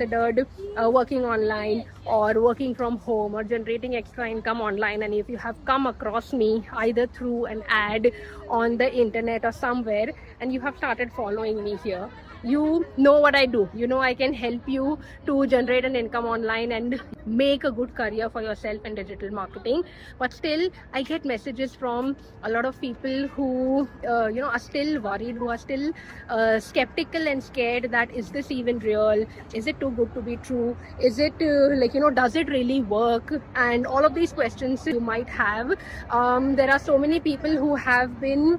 considered working online or working from home or generating extra income online, and if you have come across me either through an ad on the internet or somewhere and you have started following me here, you know what I do. You know I can help you to generate an income online and make a good career for yourself in digital marketing. But still I get messages from a lot of people who are still worried, who are still skeptical and scared that is this even real, is it too good to be true, is it does it really work, and all of these questions you might have. There are so many people who have been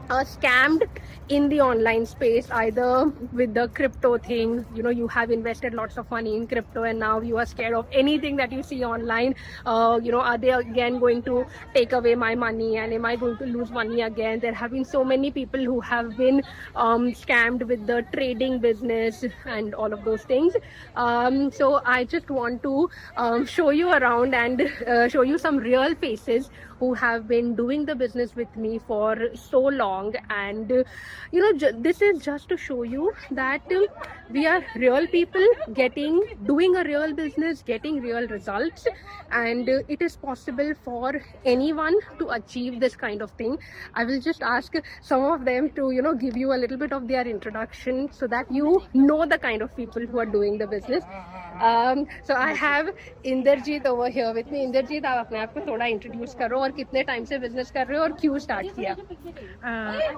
scammed in the online space, either with the crypto thing. You have invested lots of money in crypto and now you are scared of anything that you see online. Are they again going to take away my money, and am I going to lose money again? There have been so many people who have been scammed with the trading business and all of those things. So I just want to show you around and show you some real faces who have been doing the business with me for so long. And this is just to show you that we are real people doing a real business, getting real results, and it is possible for anyone to achieve this kind of thing. I will just ask some of them to give you a little bit of their introduction so that you know the kind of people who are doing the business. So I have Inderjeet over here with me. Inderjeet, आप अपने आप को थोड़ा introduce करो और कितने time से business कर रहे हो और क्यों स्टार्ट किया?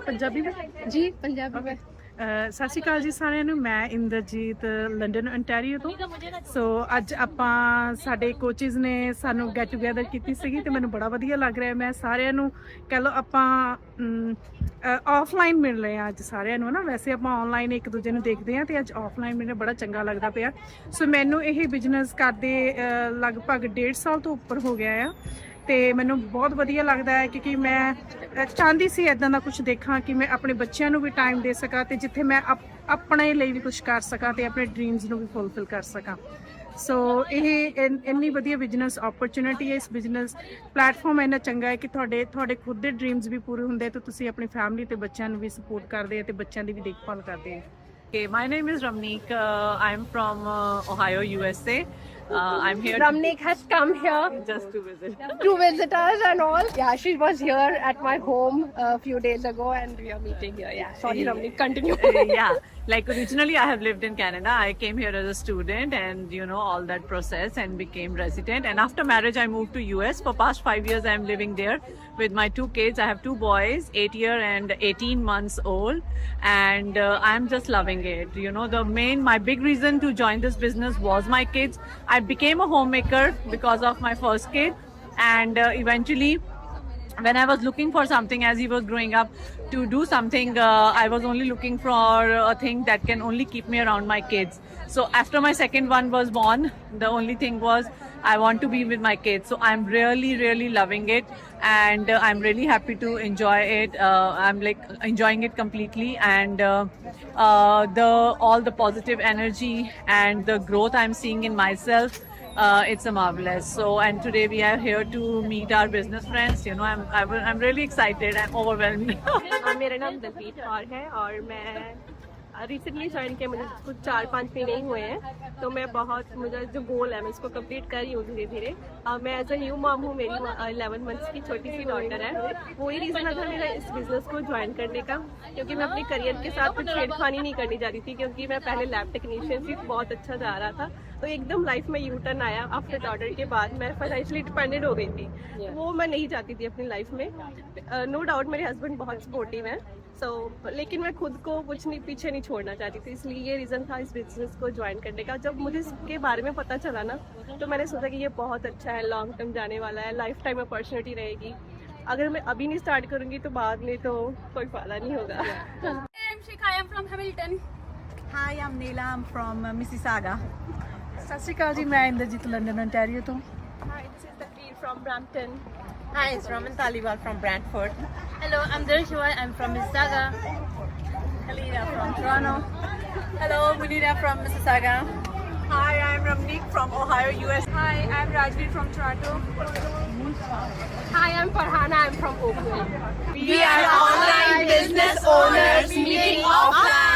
पंजाबी में जी, पंजाबी में। ਸਤਿ ਸ਼੍ਰੀ ਅਕਾਲ ਜੀ ਸਾਰਿਆਂ ਨੂੰ। ਮੈਂ ਇੰਦਰਜੀਤ ਲੰਡਨ ontario ਤੋਂ। ਸੋ ਅੱਜ ਆਪਾਂ ਸਾਡੇ ਕੋਚਿਸ ਨੇ ਸਾਨੂੰ ਗੈਟ ਟੂਗੇਦਰ ਕੀਤੀ ਸੀਗੀ ਤੇ ਮੈਨੂੰ ਬੜਾ ਵਧੀਆ ਲੱਗ ਰਿਹਾ। ਮੈਂ ਸਾਰਿਆਂ ਨੂੰ ਕਹਿ ਲਓ ਆਪਾਂ ਆਫਲਾਈਨ ਮਿਲ ਰਹੇ ਆ ਅੱਜ ਸਾਰਿਆਂ ਨੂੰ ਨਾ। ਵੈਸੇ ਆਪਾਂ ਆਨਲਾਈਨ ਇੱਕ ਦੂਜੇ ਨੂੰ ਦੇਖਦੇ ਆ ਤੇ ਅੱਜ ਆਫਲਾਈਨ ਮੈਨੂੰ ਬੜਾ ਚੰਗਾ ਲੱਗਦਾ ਪਿਆ। ਸੋ ਮੈਨੂੰ ਇਹ ਬਿਜ਼ਨਸ ਕਰਦੇ ਲਗਭਗ 1.5 ਸਾਲ ਤੋਂ ਉੱਪਰ ਹੋ ਗਿਆ ਆ ਤੇ ਮੈਨੂੰ ਬਹੁਤ ਵਧੀਆ ਲੱਗਦਾ ਹੈ ਕਿਉਂਕਿ ਮੈਂ ਚਾਹੁੰਦੀ ਸੀ ਇੱਦਾਂ ਦਾ ਕੁਝ ਦੇਖਾਂ ਕਿ ਮੈਂ ਆਪਣੇ ਬੱਚਿਆਂ ਨੂੰ ਵੀ ਟਾਈਮ ਦੇ ਸਕਾਂ ਤੇ ਜਿੱਥੇ ਮੈਂ ਆਪਣੇ ਲਈ ਵੀ ਕੁਝ ਕਰ ਸਕਾਂ ਤੇ ਆਪਣੇ ਡ੍ਰੀਮਸ ਨੂੰ ਵੀ ਫੁੱਲਫਿਲ ਕਰ ਸਕਾਂ। ਸੋ ਇਹ ਇੰਨੀ ਵਧੀਆ ਬਿਜ਼ਨਸ ਓਪਰਚੁਨਿਟੀ ਹੈ। ਇਸ ਬਿਜ਼ਨਸ ਪਲੇਟਫਾਰਮ ਇੰਨਾ ਚੰਗਾ ਹੈ ਕਿ ਤੁਹਾਡੇ ਖੁਦ ਦੇ ਡ੍ਰੀਮਸ ਵੀ ਪੂਰੇ ਹੁੰਦੇ ਤੇ ਤੁਸੀਂ ਆਪਣੀ ਫੈਮਿਲੀ ਤੇ ਬੱਚਿਆਂ ਨੂੰ ਵੀ ਸਪੋਰਟ ਕਰਦੇ ਆ ਤੇ ਬੱਚਿਆਂ ਦੀ ਵੀ ਦੇਖਭਾਲ ਕਰਦੇ ਆ। Okay, my name is Ramneek. I'm from Ohio, USA. I'm here. Ramneek has come here Just to visit. to visit us and all. Yeah, she was here at my home a few days ago and we are meeting here. Yeah, sorry Ramneek, continue. Yeah, like originally I have lived in Canada. I came here as a student and all that process and became resident. And after marriage I moved to US. For past 5 years I am living there with my 2 kids. I have 2 boys, 8-year and 18 months old. And I'm just loving it. My big reason to join this business was my kids. I became a homemaker because of my first kid, and eventually when I was looking for something as he was growing up to do something, I was only looking for a thing that can only keep me around my kids. So after my second one was born, the only thing was I want to be with my kids. So I'm really loving it, and I'm really happy to enjoy it. I'm like enjoying it completely, and all the positive energy and the growth I'm seeing in myself, it's a marvelous. So, and today we are here to meet our business friends. I'm really excited. I'm overwhelmed. मेरा नाम दलजीत कौर है और मैं recently join किया। मुझे कुछ 4-5 महीने ही हुए हैं, तो मैं मुझा जो गोल है मैं इसको कंप्लीट कर रही हूँ धीरे धीरे। मैं एज अ न्यू मॉम हूँ। मेरी 11 मंथ्स की छोटी सी डॉटर है। वही रीज़न था मेरा इस बिज़नेस को ज्वाइन करने का, क्योंकि मैं अपने करियर के साथ कुछ छेड़खानी नहीं करनी चाहती थी, क्योंकि मैं पहले लैब टेक्नीशियन थी, बहुत अच्छा जा रहा था। तो एकदम लाइफ में यू टर्न आया आफ्टर डॉटर के बाद। मैं फाइनेंशियली डिपेंडेंट हो गई थी, वो मैं नहीं चाहती थी अपनी लाइफ में। नो डाउट मेरे हस्बैंड बहुत सपोर्टिव हैं, लेकिन मैं खुद को कुछ नहीं पीछे नहीं छोड़ना चाहती थी, इसलिए ये रीज़न था इस बिज़नेस को ज्वाइन करने का। जब मुझे इसके बारे में पता चला ना, तो मैंने सोचा कि ये बहुत अच्छा है, लॉन्ग टर्म जाने वाला है, लाइफ टाइम अपॉर्चुनिटी रहेगी। अगर मैं अभी नहीं स्टार्ट करूँगी तो बाद में तो कोई फ़ायदा नहीं होगा। I'm Shikha, I'm from Hamilton. Hi, I'm Neela, I'm from Mississauga. ਸਤਿ ਸ਼੍ਰੀ ਅਕਾਲ ਜੀ। ਮੈਂ ਇੰਦਰਜੀਤ ਲੰਡਨ ontario ਤੋਂ। Hi, this is Takreer from Brampton. Hi, it's Raman Taliwal from Brantford. Hello, I'm Darshwa, I'm from Mississauga. Helena from Toronto. Hello, Munira from Mississauga. Hi, I'm Ramneek from Ohio, US. Hi, I'm Rajveer from Toronto. Hi, I'm Farhana, I'm from Oakville. We are online business owners meeting offline.